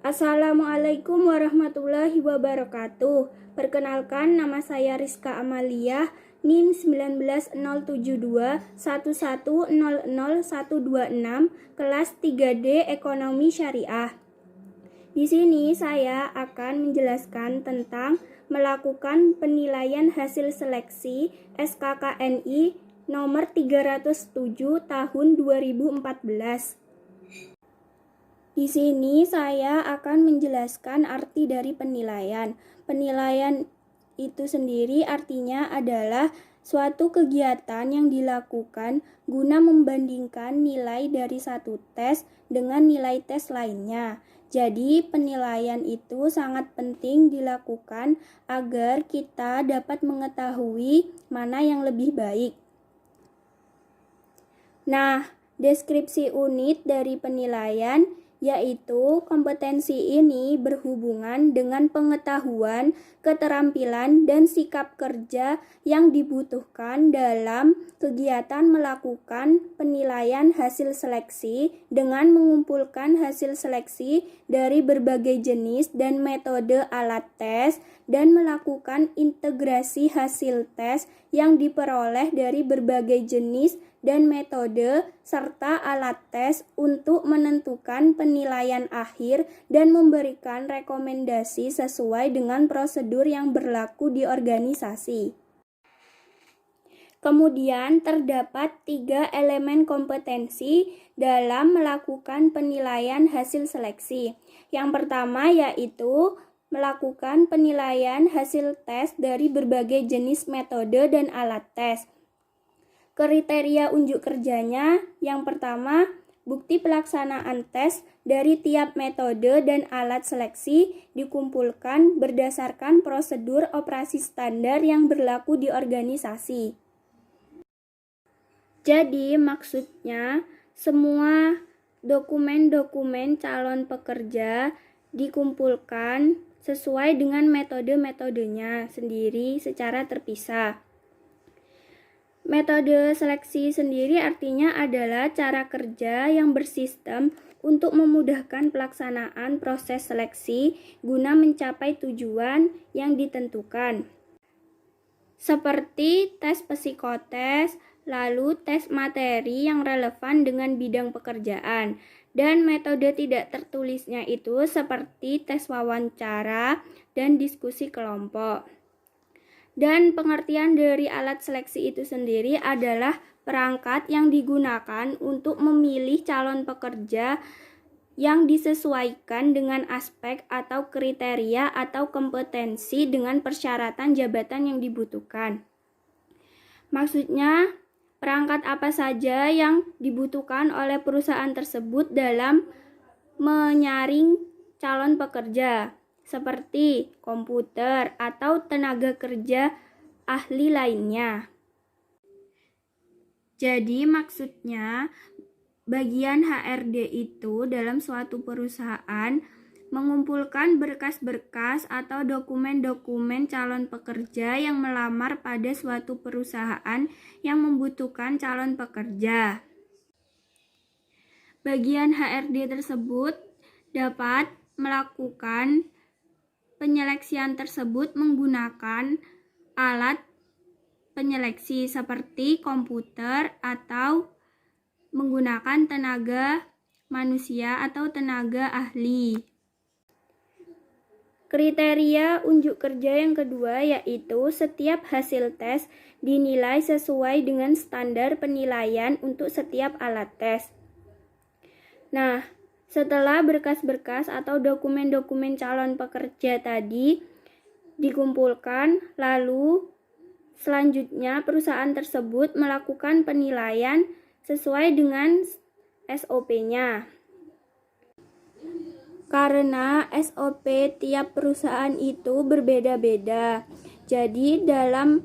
Assalamualaikum warahmatullahi wabarakatuh. Perkenalkan, nama saya Rizka Amalia, NIM 1902211000126, kelas 3D Ekonomi Syariah. Di sini saya akan menjelaskan tentang melakukan penilaian hasil seleksi SKKNI nomor 307 tahun 2014. Di sini saya akan menjelaskan arti dari penilaian. Penilaian itu sendiri artinya adalah suatu kegiatan yang dilakukan guna membandingkan nilai dari satu tes dengan nilai tes lainnya. Jadi penilaian itu sangat penting dilakukan agar kita dapat mengetahui mana yang lebih baik. Nah, deskripsi unit dari penilaian yaitu kompetensi ini berhubungan dengan pengetahuan, keterampilan, dan sikap kerja yang dibutuhkan dalam kegiatan melakukan penilaian hasil seleksi dengan mengumpulkan hasil seleksi dari berbagai jenis dan metode alat tes dan melakukan integrasi hasil tes yang diperoleh dari berbagai jenis dan metode serta alat tes untuk menentukan penilaian akhir dan memberikan rekomendasi sesuai dengan prosedur yang berlaku di organisasi. Kemudian terdapat 3 elemen kompetensi dalam melakukan penilaian hasil seleksi. Yang pertama yaitu melakukan penilaian hasil tes dari berbagai jenis metode dan alat tes. Kriteria unjuk kerjanya yang pertama, bukti pelaksanaan tes dari tiap metode dan alat seleksi dikumpulkan berdasarkan prosedur operasi standar yang berlaku di organisasi. Jadi maksudnya semua dokumen-dokumen calon pekerja dikumpulkan sesuai dengan metode-metodenya sendiri secara terpisah. Metode seleksi sendiri artinya adalah cara kerja yang bersistem untuk memudahkan pelaksanaan proses seleksi guna mencapai tujuan yang ditentukan. Seperti tes psikotes, lalu tes materi yang relevan dengan bidang pekerjaan, dan metode tidak tertulisnya itu seperti tes wawancara dan diskusi kelompok. Dan pengertian dari alat seleksi itu sendiri adalah perangkat yang digunakan untuk memilih calon pekerja yang disesuaikan dengan aspek atau kriteria atau kompetensi dengan persyaratan jabatan yang dibutuhkan. Maksudnya, perangkat apa saja yang dibutuhkan oleh perusahaan tersebut dalam menyaring calon pekerja, seperti komputer atau tenaga kerja ahli lainnya. Jadi maksudnya bagian HRD itu dalam suatu perusahaan mengumpulkan berkas-berkas atau dokumen-dokumen calon pekerja yang melamar pada suatu perusahaan yang membutuhkan calon pekerja. Bagian HRD tersebut dapat melakukan penyeleksian tersebut menggunakan alat penyeleksi seperti komputer atau menggunakan tenaga manusia atau tenaga ahli. Kriteria unjuk kerja yang kedua yaitu setiap hasil tes dinilai sesuai dengan standar penilaian untuk setiap alat tes. Nah, setelah berkas-berkas atau dokumen-dokumen calon pekerja tadi dikumpulkan, lalu selanjutnya perusahaan tersebut melakukan penilaian sesuai dengan SOP-nya. Karena SOP tiap perusahaan itu berbeda-beda. Jadi dalam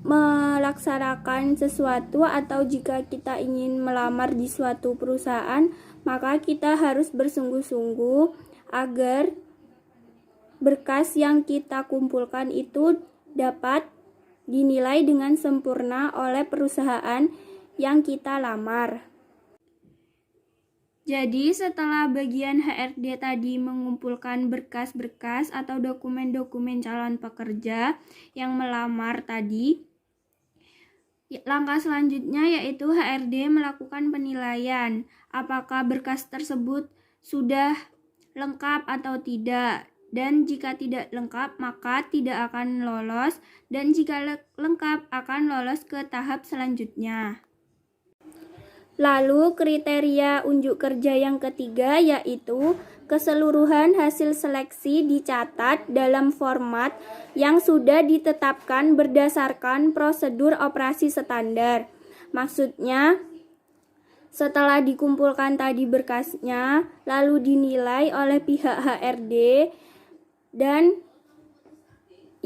melaksanakan sesuatu atau jika kita ingin melamar di suatu perusahaan, maka kita harus bersungguh-sungguh agar berkas yang kita kumpulkan itu dapat dinilai dengan sempurna oleh perusahaan yang kita lamar. Jadi setelah bagian HRD tadi mengumpulkan berkas-berkas atau dokumen-dokumen calon pekerja yang melamar tadi, langkah selanjutnya yaitu HRD melakukan penilaian apakah berkas tersebut sudah lengkap atau tidak. Dan jika tidak lengkap maka tidak akan lolos, dan jika lengkap akan lolos ke tahap selanjutnya. Lalu kriteria unjuk kerja yang ketiga yaitu keseluruhan hasil seleksi dicatat dalam format yang sudah ditetapkan berdasarkan prosedur operasi standar. Maksudnya, setelah dikumpulkan tadi berkasnya, lalu dinilai oleh pihak HRD, dan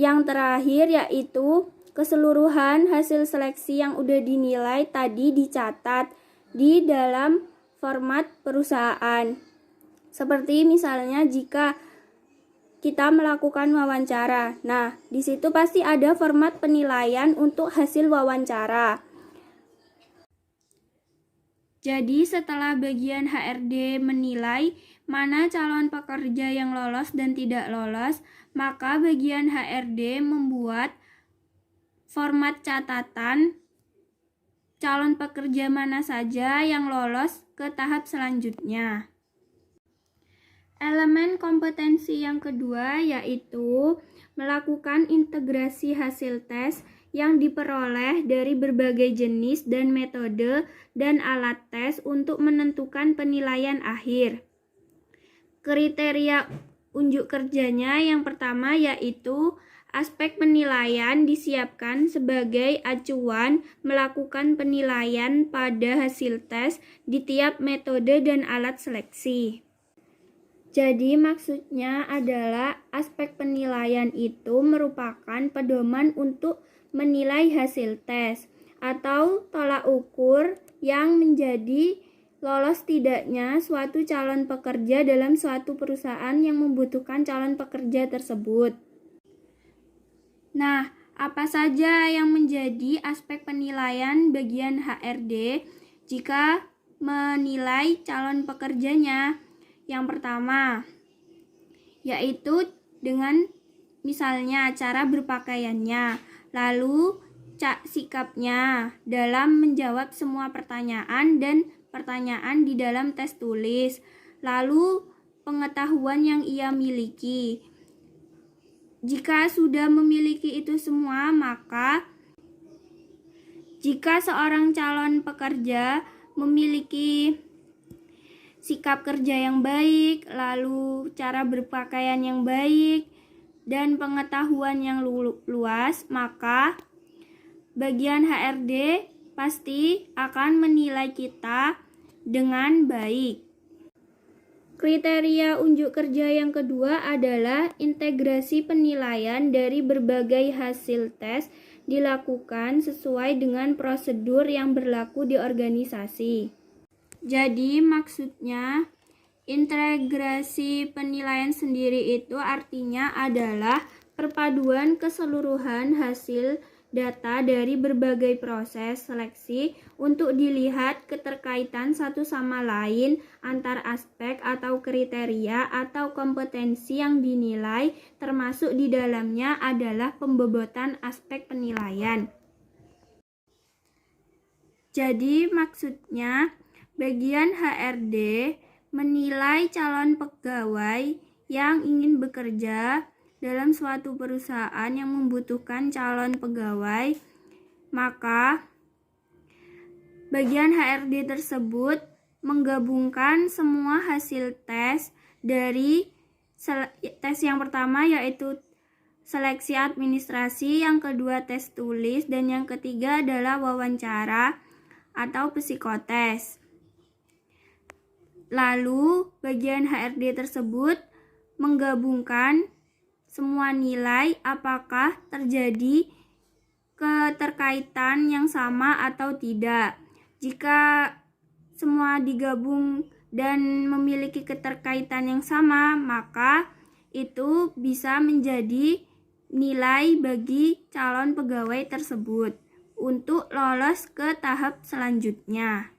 yang terakhir yaitu keseluruhan hasil seleksi yang udah dinilai tadi dicatat di dalam format perusahaan. Seperti misalnya jika kita melakukan wawancara. Nah, di situ pasti ada format penilaian untuk hasil wawancara. Jadi setelah bagian HRD menilai mana calon pekerja yang lolos dan tidak lolos, maka bagian HRD membuat format catatan calon pekerja mana saja yang lolos ke tahap selanjutnya. Elemen kompetensi yang kedua yaitu melakukan integrasi hasil tes yang diperoleh dari berbagai jenis dan metode dan alat tes untuk menentukan penilaian akhir. Kriteria unjuk kerjanya yang pertama yaitu aspek penilaian disiapkan sebagai acuan melakukan penilaian pada hasil tes di tiap metode dan alat seleksi. Jadi maksudnya adalah aspek penilaian itu merupakan pedoman untuk menilai hasil tes atau tolak ukur yang menjadi lolos tidaknya suatu calon pekerja dalam suatu perusahaan yang membutuhkan calon pekerja tersebut. Nah, apa saja yang menjadi aspek penilaian bagian HRD jika menilai calon pekerjanya? Yang pertama, yaitu dengan misalnya cara berpakaiannya, lalu sikapnya dalam menjawab semua pertanyaan dan pertanyaan di dalam tes tulis, lalu pengetahuan yang ia miliki. Jika sudah memiliki itu semua, maka jika seorang calon pekerja memiliki sikap kerja yang baik, lalu cara berpakaian yang baik, dan pengetahuan yang luas, maka bagian HRD pasti akan menilai kita dengan baik. Kriteria unjuk kerja yang kedua adalah integrasi penilaian dari berbagai hasil tes dilakukan sesuai dengan prosedur yang berlaku di organisasi. Jadi maksudnya integrasi penilaian sendiri itu artinya adalah perpaduan keseluruhan hasil data dari berbagai proses seleksi untuk dilihat keterkaitan satu sama lain antar aspek atau kriteria atau kompetensi yang dinilai, termasuk di dalamnya adalah pembobotan aspek penilaian. Jadi maksudnya bagian HRD menilai calon pegawai yang ingin bekerja dalam suatu perusahaan yang membutuhkan calon pegawai, maka bagian HRD tersebut menggabungkan semua hasil tes dari tes yang pertama yaitu seleksi administrasi, yang kedua tes tulis, dan yang ketiga adalah wawancara atau psikotes. Lalu bagian HRD tersebut menggabungkan semua nilai apakah terjadi keterkaitan yang sama atau tidak. Jika semua digabung dan memiliki keterkaitan yang sama, maka itu bisa menjadi nilai bagi calon pegawai tersebut untuk lolos ke tahap selanjutnya.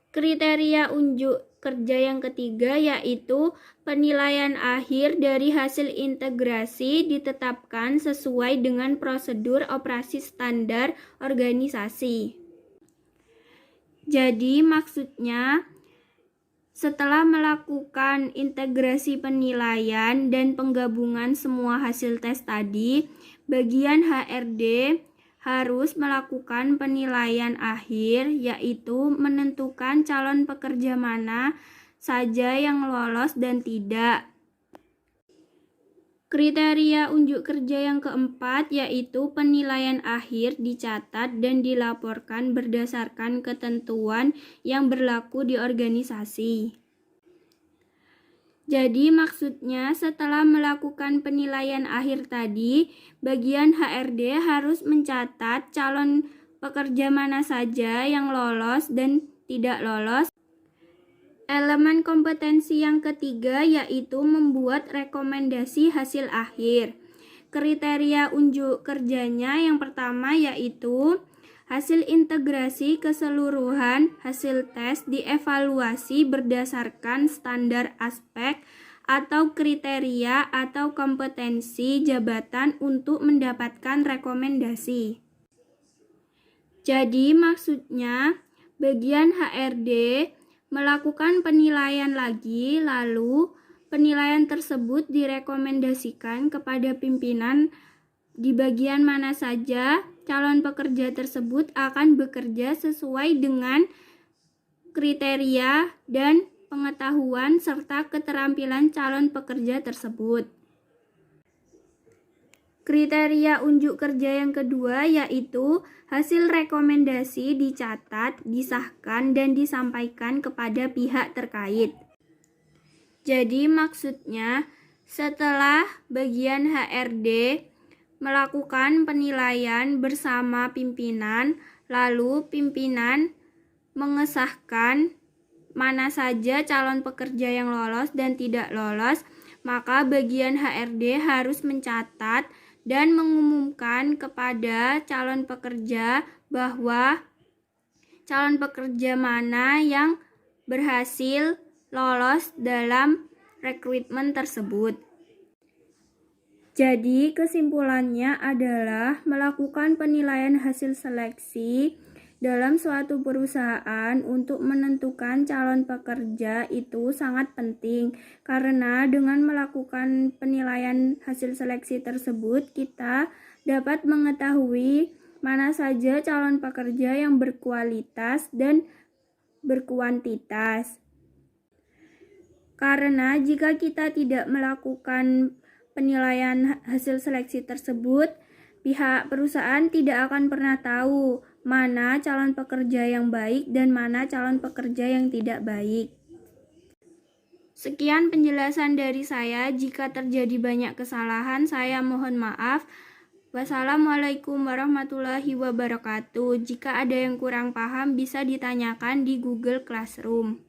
Kriteria unjuk kerja yang ketiga yaitu penilaian akhir dari hasil integrasi ditetapkan sesuai dengan prosedur operasi standar organisasi. Jadi maksudnya setelah melakukan integrasi penilaian dan penggabungan semua hasil tes tadi, bagian HRD harus melakukan penilaian akhir, yaitu menentukan calon pekerja mana saja yang lolos dan tidak. Kriteria unjuk kerja yang keempat yaitu penilaian akhir dicatat dan dilaporkan berdasarkan ketentuan yang berlaku di organisasi. Jadi maksudnya setelah melakukan penilaian akhir tadi, bagian HRD harus mencatat calon pekerja mana saja yang lolos dan tidak lolos. Elemen kompetensi yang ketiga yaitu membuat rekomendasi hasil akhir. Kriteria unjuk kerjanya yang pertama yaitu hasil integrasi keseluruhan hasil tes dievaluasi berdasarkan standar aspek atau kriteria atau kompetensi jabatan untuk mendapatkan rekomendasi. Jadi maksudnya bagian HRD melakukan penilaian lagi, lalu penilaian tersebut direkomendasikan kepada pimpinan di bagian mana saja calon pekerja tersebut akan bekerja sesuai dengan kriteria dan pengetahuan serta keterampilan calon pekerja tersebut. Kriteria unjuk kerja yang kedua yaitu hasil rekomendasi dicatat, disahkan, dan disampaikan kepada pihak terkait. Jadi maksudnya setelah bagian HRD melakukan penilaian bersama pimpinan, lalu pimpinan mengesahkan mana saja calon pekerja yang lolos dan tidak lolos, maka bagian HRD harus mencatat dan mengumumkan kepada calon pekerja bahwa calon pekerja mana yang berhasil lolos dalam rekrutmen tersebut. Jadi kesimpulannya adalah melakukan penilaian hasil seleksi dalam suatu perusahaan untuk menentukan calon pekerja itu sangat penting, karena dengan melakukan penilaian hasil seleksi tersebut kita dapat mengetahui mana saja calon pekerja yang berkualitas dan berkuantitas. Karena jika kita tidak melakukan penilaian hasil seleksi tersebut, pihak perusahaan tidak akan pernah tahu mana calon pekerja yang baik dan mana calon pekerja yang tidak baik. Sekian penjelasan dari saya. Jika terjadi banyak kesalahan, saya mohon maaf. Wassalamualaikum warahmatullahi wabarakatuh. Jika ada yang kurang paham, bisa ditanyakan di Google Classroom.